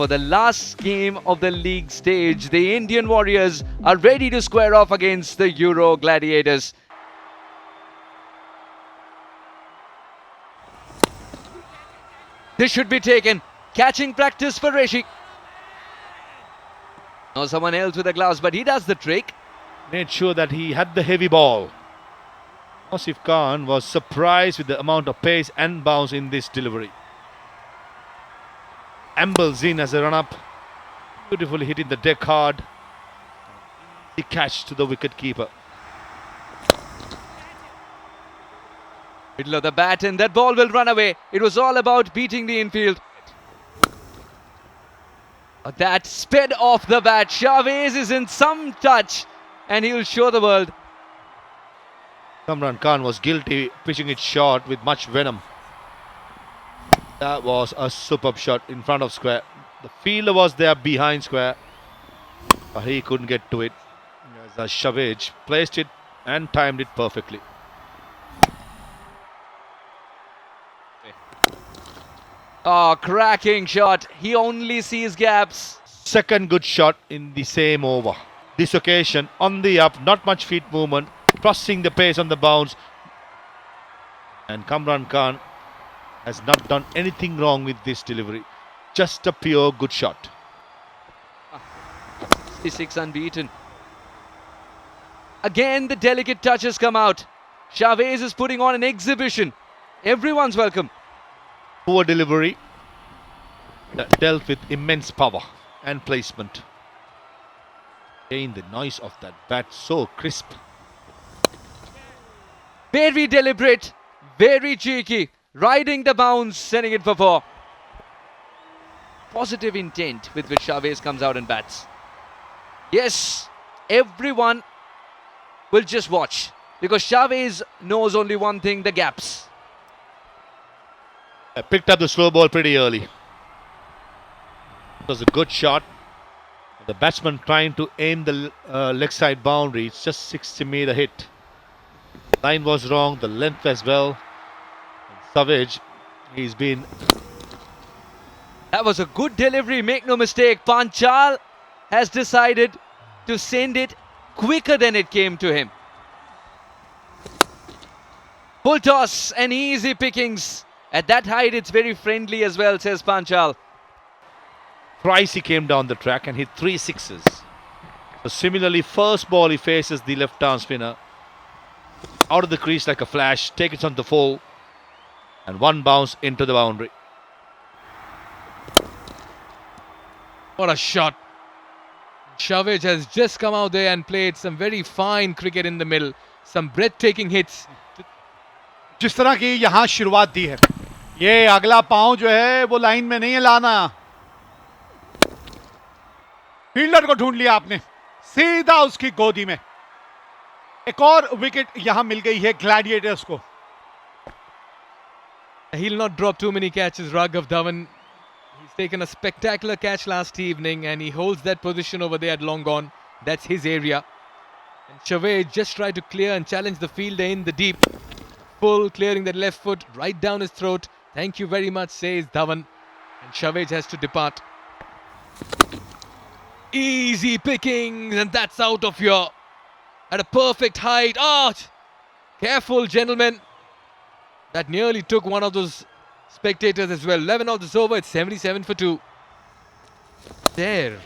For the last game of the league stage, the Indian Warriors are ready to square off against the Euro Gladiators. This should be taken. Catching practice for Rishi. Now someone else with the gloves, but he does the trick. Made sure that he had the heavy ball. Asif Khan was surprised with the amount of pace and bounce in this delivery. Ambles in as a run-up. Beautifully hitting the deck hard. The catch to the wicket keeper. Middle of the bat, and that ball will run away. It was all about beating the infield. That sped off the bat. Chavez is in some touch, and he'll show the world. Kamran Khan was guilty, pitching it short with much venom. That was a superb shot in front of square. The fielder was there behind square, but he couldn't get to it. As Chavez placed it and timed it perfectly. Oh, cracking shot. He only sees gaps. Second good shot in the same over. This occasion on the up, not much feet movement, crossing the pace on the bounce. And Kamran Khan has not done anything wrong with this delivery. Just a pure good shot. 66 unbeaten. Again, the delicate touches come out. Chavez is putting on an exhibition. Everyone's welcome. Poor delivery that dealt with immense power and placement. Again, the noise of that bat so crisp. Very deliberate, very cheeky. Riding the bounce, sending it for four. Positive intent with which Chavez comes out and bats. Yes, everyone will just watch, because Chavez knows only one thing: the gaps. Picked up the slow ball pretty early. It was a good shot. The batsman trying to aim the leg side boundary. It's just 60-meter hit. Line was wrong, the length as well. Savage, he's been... That was a good delivery, make no mistake. Panchal has decided to send it quicker than it came to him. Full toss and easy pickings. At that height, it's very friendly as well, says Panchal. Thrice he came down the track and hit 3 sixes. So similarly, first ball he faces the left-arm spinner. Out of the crease like a flash, take it on the full. And one bounce into the boundary. What a shot. Chavez has just come out there and played some very fine cricket in the middle. Some breathtaking hits. जिस तरह की यहाँ शुरुआत दी है, ये अगला पांव जो है वो लाइन में नहीं है लाना. फील्डर को ढूंढ लिया आपने, सीधा उसकी गोदी में. एक और विकेट यहाँ मिल गई है ग्लैडिएटर्स को. He'll not drop too many catches, Raghav Dhawan. He's taken a spectacular catch last evening and he holds that position over there at long on. That's his area. And Chavez just tried to clear and challenge the fielder in the deep. Full, clearing that left foot right down his throat. Thank you very much, says Dhawan. And Chavez has to depart. Easy pickings, and that's out of here. At a perfect height. Oh, careful, gentlemen. That nearly took one of those spectators as well. 11 of this over, it's 77 for 2. There.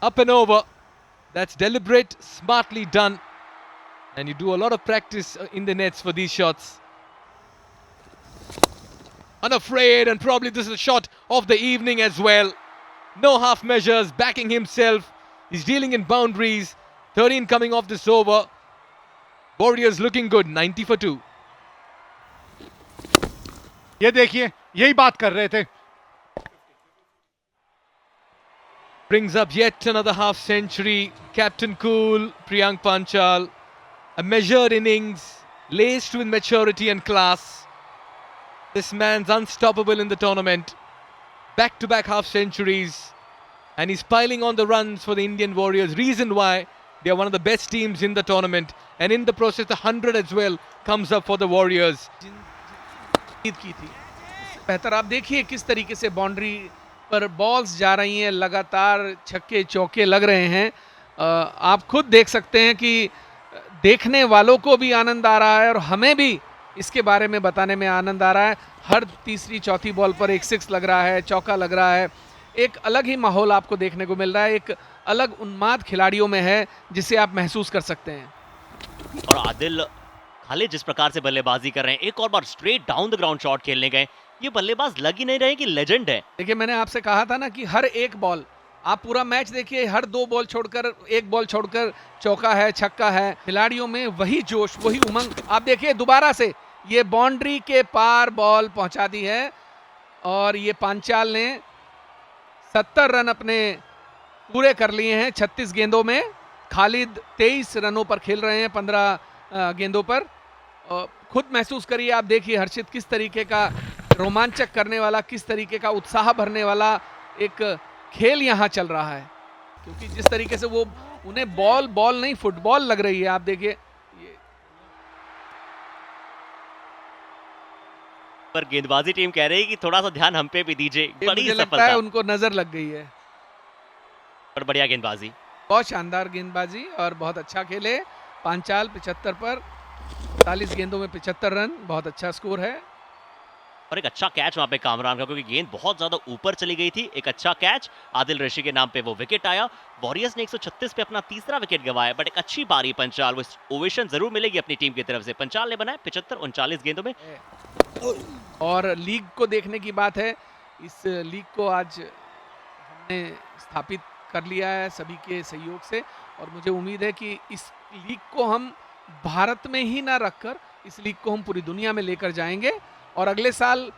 Up and over. That's deliberate, smartly done. And you do a lot of practice in the nets for these shots. Unafraid, and probably this is a shot of the evening as well. No half measures, backing himself. He's dealing in boundaries. 13 coming off this over. Warriors looking good, 90 for 2. ये देखिए, यही बात कर रहे थे. Brings up yet another half century. Captain Cool, Priyank Panchal. A measured innings, laced with maturity and class. This man's unstoppable in the tournament. Back-to-back half centuries. And he's piling on the runs for the Indian Warriors. Reason why they are one of the best teams in the tournament. And in the process, the 100 as well comes up for the Warriors. की थी बेहतर. आप देखिए किस तरीके से boundary पर balls जा रही हैं, लगातार छक्के चौके लग रहे हैं। आप खुद देख सकते हैं कि देखने वालों को भी आनंद आ रहा है और हमें भी इसके बारे में बताने में आनंद आ रहा है। हर तीसरी चौथी बॉल पर एक सिक्स लग रहा है, चौका लग रहा है। एक अलग ही माहौल आपको देखने को मिल रहा है, एक अलग उन्माद खिलाड़ियों में है जिसे आप महसूस कर सकते हैं। और आदिल खालिद जिस प्रकार से बल्लेबाजी कर रहे हैं, एक और बार straight down the ground shot खेलने गए, ये बल्लेबाज लग ही नहीं रहे कि लेजेंड है। देखिए, मैंने आपसे कहा था ना कि हर एक बॉल, आप पूरा मैच देखिए, हर 2 बॉल छोड़कर, 1 बॉल छोड़कर चौका है, छक्का है। खिलाड़ियों में वही जोश, वही उमंग। आप देखिए दोबारा से ये बाउंड्री के पार बॉल पहुंचा दी है और ये पांचाल ने 70 रन अपने पूरे कर लिए हैं 36 गेंदों में। खालिद 23 रनों पर खेल रहे हैं 15 गेंदों पर। खुद महसूस करिए, आप देखिए हर्षित, किस तरीके का रोमांचक करने वाला, किस तरीके का उत्साह भरने वाला एक खेल यहाँ चल रहा है। क्योंकि जिस तरीके से वो उन्हें बॉल नहीं फुटबॉल लग रही है। आप देखिए ये पर गेंदबाजी टीम कह रही है कि थोड़ा सा ध्यान हम पे भी दीजिए। बड़ी मुझे लगता सफलता है उनको नजर लग गई है। पर बढ़िया गेंदबाजी। बहुत शानदार गेंदबाजी और बहुत अच्छा खेले पांचाल। 75 पर 40 गेंदों में 75 रन, बहुत अच्छा स्कोर है। और एक अच्छा कैच वहां पे कामरान का, क्योंकि गेंद बहुत ज्यादा ऊपर चली गई थी। एक अच्छा कैच, आदिल रशी के नाम पे वो विकेट आया। वॉरियर्स ने 136 पे अपना तीसरा विकेट गंवाया, बट एक अच्छी पारी पंचाल, वो ओवेशन जरूर मिलेगी अपनी टीम की तरफ से। पंचाल ने बनाए 75-39 गेंदों में। और लीग को देखने की बात है, इस लीग को आज हमने स्थापित कर लिया है सभी के सहयोग से, और मुझे उम्मीद है कि इस लीग को हम भारत में ही ना रखकर इस लीग को हम पूरी दुनिया में लेकर जाएंगे। और अगले साल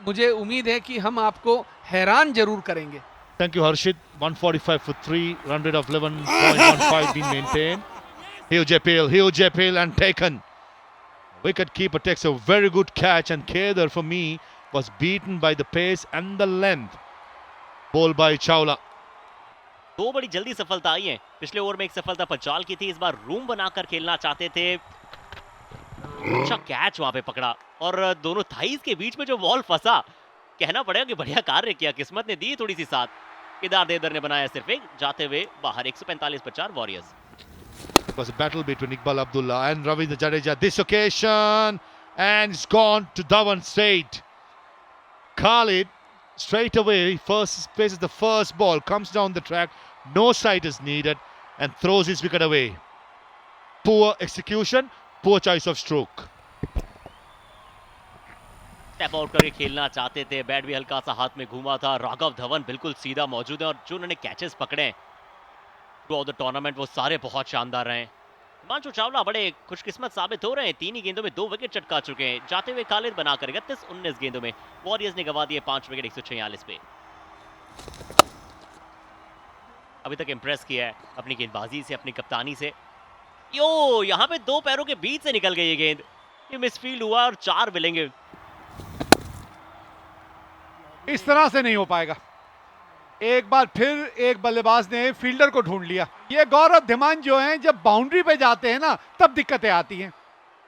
मुझे उम्मीद है कि हम आपको हैरान जरूर करेंगे। Thank you, Harshit. 145 for 3, run rate of 11.15 being maintained. Huge appeal and taken. Wicket keeper takes a very good catch, and Kedar for me was beaten by the pace and the length. Ball by Chawla. 2 बड़ी जल्दी सफलता आई है। पिछले over में एक सफलता पंचाल की थी, इस बार रूम बनाकर खेलना चाहते थे। अच्छा कैच वहां पे पकड़ा और दोनों थाईज के बीच में जो बॉल फंसा, कहना पड़ेगा कि बढ़िया कार्य किया, किस्मत ने दी थोड़ी सी साथ। केदार देवधर ने बनाया सिर्फ एक, जाते हुए बाहर 145 पर 4 warriors. It was a battle between Iqbal Abdullah and Ravindra Jadeja. This occasion, and it's gone to Dhawan straight. Khalid straight away first faces the first ball, comes down the track, no sight is needed, and throws his wicket away. Poor execution, poor choice of stroke. Step out करके खेलना चाहते थे, bat भी हल्का सा हाथ में घूमा था। राघव धवन बिल्कुल सीधा मौजूद है और जो उन्होंने कैचेस पकड़े थ्रू आउट द टूर्नामेंट वो सारे बहुत शानदार रहे। हिमांशु चावला बड़े खुशकिस्मत साबित हो रहे हैं, 3 ही गेंदों में 2 विकेट चटका चुके हैं। जाते हुए खालिद बनाकर 31-19 गेंदों में वॉरियर्स ने गंवा दिए 5 विकेट 146 पे। अभी तक इंप्रेस किया है अपनी गेंदबाजी से, अपनी कप्तानी से। यो यहाँ पे 2 पैरों के बीच से निकल गई ये गेंद, ये मिसफील्ड हुआ और 4 मिलेंगे। इस तरह से नहीं हो पाएगा। एक बार फिर एक बल्लेबाज ने फील्डर को ढूंढ लिया। ये गौरव धिमान जो हैं, जब बाउंड्री पे जाते हैं ना, तब दिक्कतें आती हैं।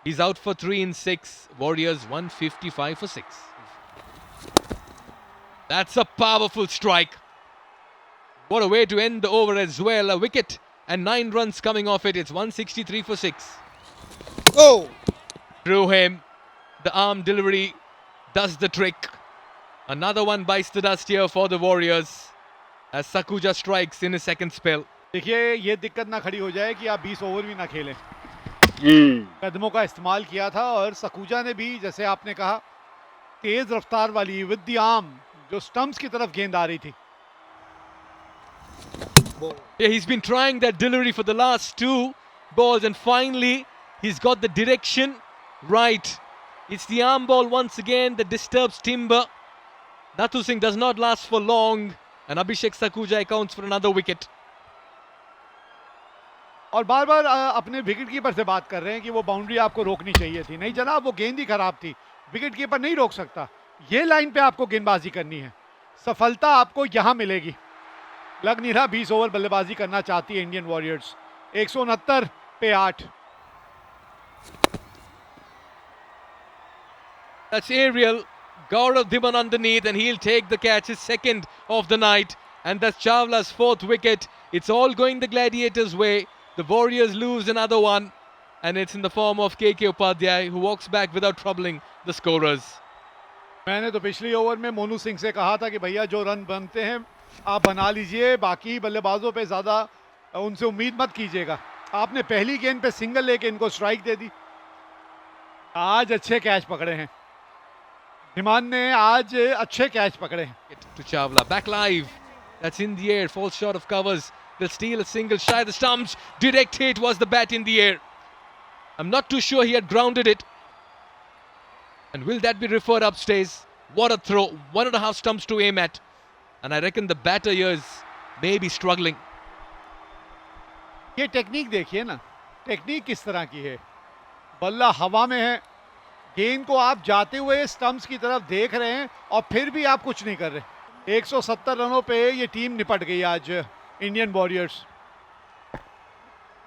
He's out for 3 in 6. Warriors 155 for 6. That's a powerful strike. What a way to end the over as well. A wicket and 9 runs coming off it. It's 163 for 6. Oh! Through him. The arm delivery does the trick. Another one bites the dust here for the Warriors as Sakuja strikes in his second spell. देखिए, ये दिक्कत ना खड़ी हो जाए कि आप 20 over भी ना खेलें। कदमों का इस्तेमाल किया था और सकुजा ने भी, जैसे आपने कहा, तेज रफ्तार वाली विद द आर्म जो स्टंप्स की तरफ गेंद आ रही थी। Yeah, he's been trying that delivery for the last 2 balls and finally he's got the direction right. It's the arm ball once again that disturbs Timber. Nathu Singh does not last for long and Abhishek Sakuja accounts for another wicket. और बार बार अपने wicket keeper से बात कर रहे हैं कि वो boundary आपको रोकनी चाहिए थी। नहीं जनाब, वो गेंद ही खराब थी, विकेट कीपर नहीं रोक सकता। ये लाइन पे आपको गेंदबाजी करनी है, सफलता आपको यहां मिलेगी। लग नहीं रहा 20 ओवर बल्लेबाजी करना चाहती है इंडियन वॉरियर्स। 169 पे 8। That's aerial Gaurav Dhiman underneath, and he'll take the catch, his second of the night. And that's Chawla's fourth wicket. It's all going the Gladiators' way. The Warriors lose another one, and it's in the form of KK Upadhyay, who walks back without troubling the scorers. मैंने तो पिछली over में मोनू सिंह से कहा था कि भैया जो रन बनते हैं आप बना लीजिए, बाकी बल्लेबाजों पे ज़्यादा उनसे उम्मीद मत कीजिएगा। आपने पहली गेंद पे सिंगल लेके इनको स्ट्राइक दे दी। आज अच्छे कैच पकड़े हैं, हिमान ने आज अच्छे कैच पकड़े हैं। To Chawla, back live. That's in the air, falls short of covers. They'll steal a single, shy the stumps. Direct hit was the bat in the air. I'm not too sure he had grounded it. And will that be referred upstairs? What a throw. 1.5 stumps to aim at. And I reckon the batter here is maybe struggling. ये technique देखिए ना, technique किस तरह की है। बल्ला हवा में है, गेंद को आप जाते हुए स्टंप्स की तरफ देख रहे हैं और फिर भी आप कुछ नहीं कर रहे। 170 रनों पे ये टीम निपट गई आज Indian warriors.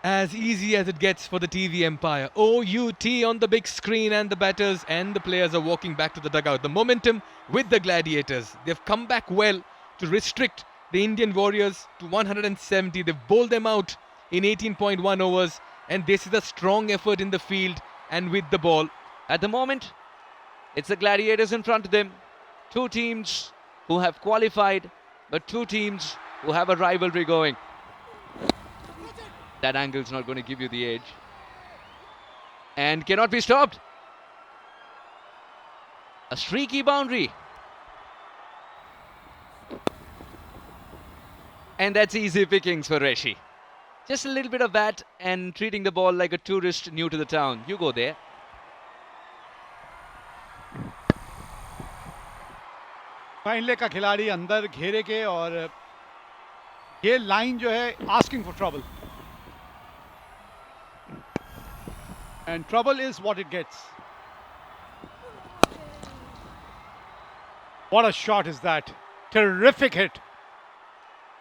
As easy as it gets for the TV empire. OUT on the big screen, and the batters and the players are walking back to the dugout. The momentum with the Gladiators. They've come back well to restrict the Indian Warriors to 170. They've bowled them out in 18.1 overs, and this is a strong effort in the field and with the ball. At the moment, it's the Gladiators in front of them. Two teams who have qualified, but two teams who have a rivalry going. That angle's not going to give you the edge. And cannot be stopped. A streaky boundary. And that's easy pickings for Reshi. Just a little bit of bat and treating the ball like a tourist new to the town. You go there. फाइनले का खिलाड़ी अंदर घेरे के, और ये line जो है asking for trouble, and trouble is what it gets. What a shot is that, terrific hit,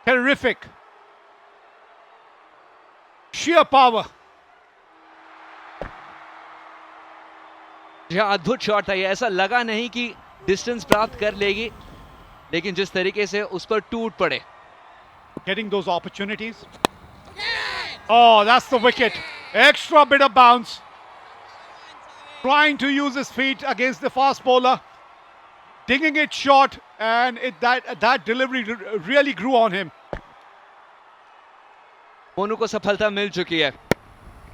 terrific, sheer power। यह अद्भुत शॉट था। ये ऐसा लगा नहीं कि डिस्टेंस प्राप्त कर लेगी, लेकिन जिस तरीके से उस पर टूट पड़े। Getting those opportunities. Oh, that's the wicket. Extra bit of bounce. Trying to use his feet against the fast bowler. Digging it short, and that delivery really grew on him. Monu को सफलता मिल चुकी है।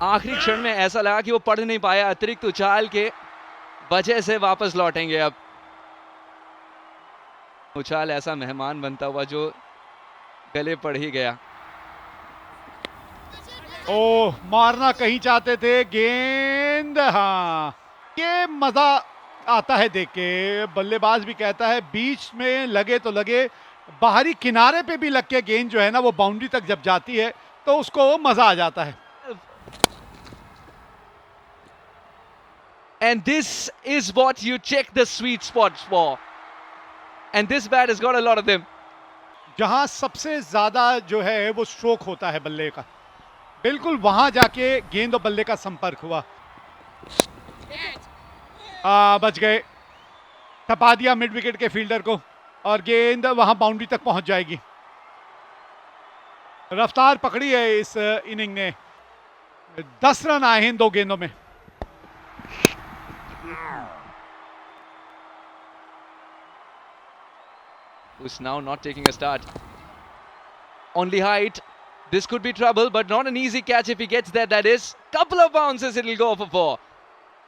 आखिरी क्षण में ऐसा लगा कि वो पढ़ नहीं पाया, अतिरिक्त उछाल के वजह से वापस लौटेंगे। अब उछाल ऐसा मेहमान बनता हुआ जो गले पड़ ही गया। ओह, मारना कहीं चाहते थे गेंद। हाँ, ये मजा आता है देख के। बल्लेबाज भी कहता है बीच में लगे तो लगे, बाहरी किनारे पे भी लग के गेंद जो है ना वो बाउंड्री तक जब जाती है तो उसको मजा आ जाता है। And this is what you check the sweet spots for. And this bat has got a lot of them. जहां सबसे ज्यादा जो है वो स्ट्रोक होता है बल्ले का, बिल्कुल वहां जाके गेंद और बल्ले का संपर्क हुआ। बच गए, थपा दिया मिड विकेट के फील्डर को, और गेंद वहां बाउंड्री तक पहुंच जाएगी। रफ्तार पकड़ी है इस इनिंग ने। 10 रन आए हैं इन 2 गेंदों में। Who's now not taking a start. Only height. This could be trouble, but not an easy catch if he gets there. That is. Couple of bounces, it'll go for 4.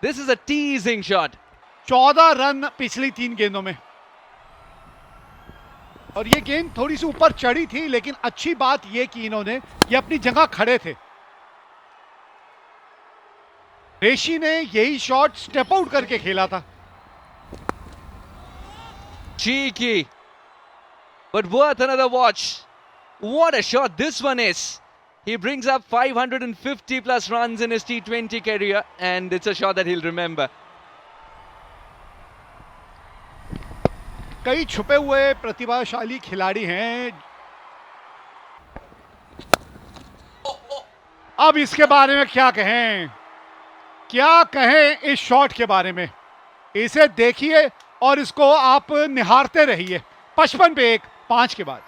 This is a teasing shot. 14 run पिछली 3 गेंदों में, और ये गेंद थोड़ी सी ऊपर चढ़ी थी, लेकिन अच्छी बात ये की इन्होंने, ये अपनी जगह खड़े थे। रेशी ने यही शॉट स्टेप आउट करके खेला था। Cheeky. But worth another watch. What a shot this one is. He brings up 550 plus runs in his T20 career, and it's a shot that he'll remember. कई छुपे हुए प्रतिभाशाली खिलाड़ी हैं। अब इसके बारे में क्या कहें, क्या कहें इस शॉट के बारे में। इसे देखिए और इसको आप निहारते रहिए। 55 पे 1, 5 के बाद।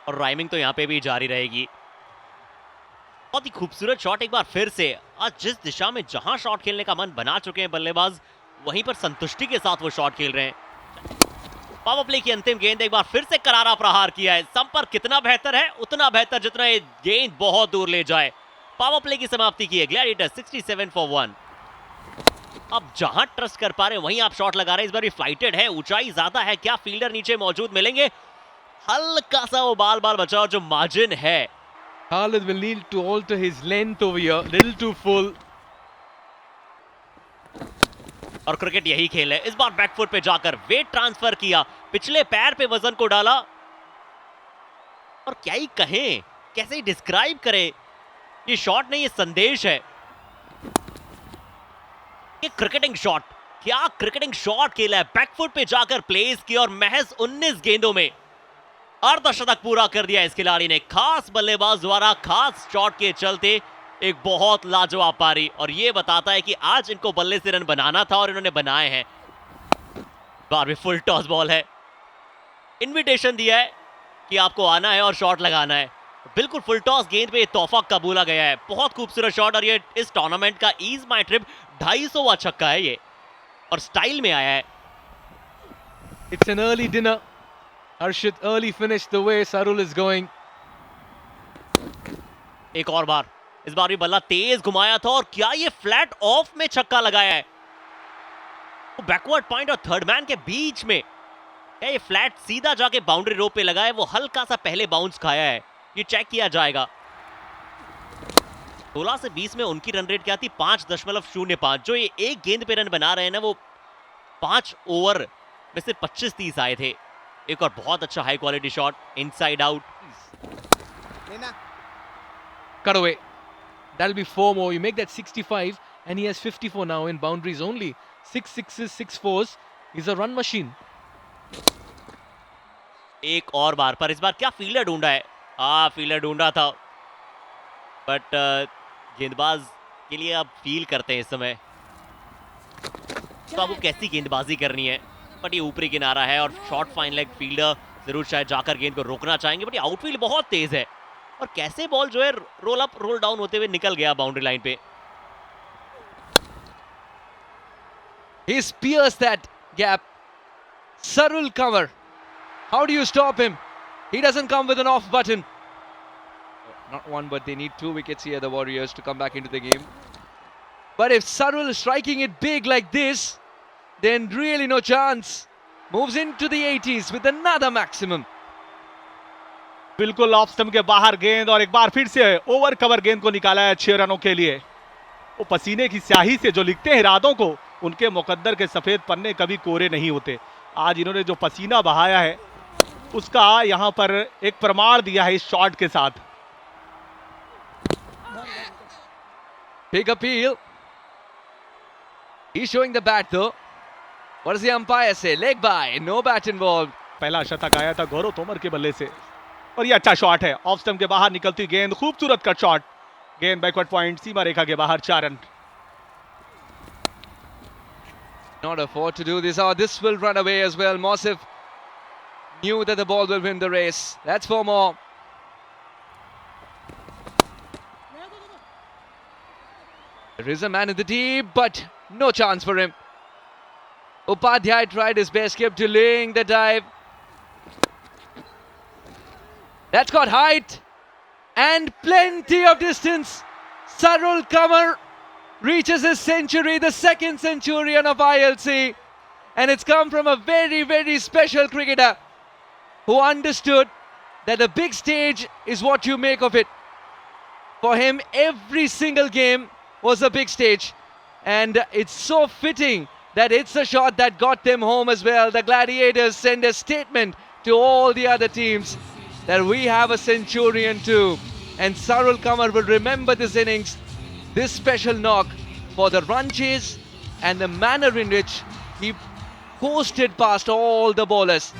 और राइमिंग तो यहाँ पे भी जारी रहेगी। बहुत ही खूबसूरत शॉट एक बार फिर से। आज जिस दिशा में जहां शॉट खेलने का मन बना चुके हैं बल्लेबाज, वहीं पर संतुष्टि के साथ वो शॉट खेल रहे हैं। पावर प्ले की अंतिम गेंद एक बार फिर से करारा प्रहार किया है। संपर्क कितना बेहतर है, उतना बेहतर जितना ये गेंद बहुत दूर ले जाए। पावर प्ले की समाप्ति की है ग्लैडिएटर 67 फॉर 1। अब जहां ट्रस्ट कर पा रहे वहीं आप शॉट लगा रहे हैं। इस बार भी फ्लाइटेड है, ऊंचाई ज्यादा है, क्या फील्डर नीचे मौजूद मिलेंगे? हल्का सा वो बाल बाल बचाओ जो मार्जिन है। Khalid will need to alter his length over here, little too full. और क्रिकेट यही खेल है। इस बार बैकफुट पे जाकर वेट ट्रांसफर किया, पिछले पैर पे वजन को डाला। और क्या ही कहें, कैसे ही डिस्क्राइब करें, ये शॉट नहीं, ये संदेश है। ये क्रिकेटिंग शॉट, क्या क्रिकेटिंग शॉट खेला है। बैकफुट पे जाकर प्लेस किया और महज 19 गेंदों में अर्धशतक पूरा कर दिया इस खिलाड़ी ने। खास बल्लेबाज द्वारा खास शॉट के चलते एक बहुत लाजवाब पारी, और ये बताता है कि आज इनको बल्ले से रन बनाना था और इन्होंने बनाए हैं। बार भी फुल टॉस बॉल है, इनविटेशन दिया है कि आपको आना है और शॉट लगाना है। बिल्कुल फुल टॉस गेंद पे तोहफा कबूला गया है। बहुत खूबसूरत शॉट, और ये इस टूर्नामेंट का ईज माई ट्रिप 250वां छक्का है ये, और स्टाइल में आया है। It's an early dinner. Harshit, early finish the way Sarul is going. एक और बार, इस बार भी बल्ला तेज घुमाया था, और क्या ये फ्लैट ऑफ में छक्का लगाया है। बैकवर्ड पॉइंट और थर्ड मैन के बीच में, क्या ये फ्लैट सीधा जाके बाउंड्री रो पे लगा है? वो हल्का सा पहले बाउंस खाया है, ये चेक किया जाएगा। 16 से 20 में उनकी रन रेट क्या थी? 5.05। जो ये एक गेंद पे रन बना रहे हैं ना, वो 5 ओवर में से 25-30 आए थे। एक और बहुत अच्छा high quality shot, inside out. Cut away. That'll be 4 more. You make that 65, and he has 54 now in boundaries only. 6 sixes, 6 fours. He's a run machine. एक और बार, पर इस बार क्या फील्डर ढूंढा है? फील्डर ढूंढा था, बट गेंदबाज के लिए आप फील करते हैं इस समय तो आपको कैसी गेंदबाजी करनी है। बट ये ऊपरी किनारा है, और शॉर्ट फाइन लेग फील्डर जरूर शायद जाकर गेंद को रोकना चाहेंगे, बट ये आउटफील्ड बहुत तेज है, और कैसे बॉल जो है रोल अप रोल डाउन होते हुए निकल गया बाउंड्री लाइन पे। He's pierced that gap. Sarul cover. How do you stop him? He doesn't come with an off button. Not one, but they need 2 wickets here, the Warriors, to come back into the game. But if Sarul is striking it big like this, then really no chance. Moves into the 80s with another maximum. बिल्कुल off stump के बाहर गेंद, और एक बार फिर से over cover गेंद को निकाला है 6 रनों के लिए। वो पसीने की स्याही से जो लिखते हैं इरादों को, उनके मुकद्दर के सफेद पन्ने कभी कोरे नहीं होते। आज इन्होंने जो पसीना बहाया है, उसका यहां पर एक प्रमाण दिया है इस शॉट के साथ। Big appeal. He's showing the bat though. What does the umpire say? Leg by, no bat involved. पहला शतक आया था गौरव तोमर के बल्ले से, और ये अच्छा शॉट है। ऑफ स्टंप के बाहर निकलती गेंद, खूबसूरत कट शॉट, गेंद बैकवर्ड पॉइंट, सीमा रेखा के बाहर, 4 run. Not afford to do this. Oh, this will run away as well. Mosif knew that the ball will win the race. That's 4 more. There is a man in the deep, but no chance for him. Upadhyay tried his best, kept delaying the dive. That's got height and plenty of distance. Sarul Kamar reaches his century, the second centurion of ILC. And it's come from a very, very special cricketer who understood that the big stage is what you make of it. For him, every single game was a big stage. And it's so fitting that it's a shot that got them home as well. The Gladiators send a statement to all the other teams that we have a centurion too. And Sarul Kamar will remember this innings, this special knock, for the run chase and the manner in which he coasted past all the bowlers.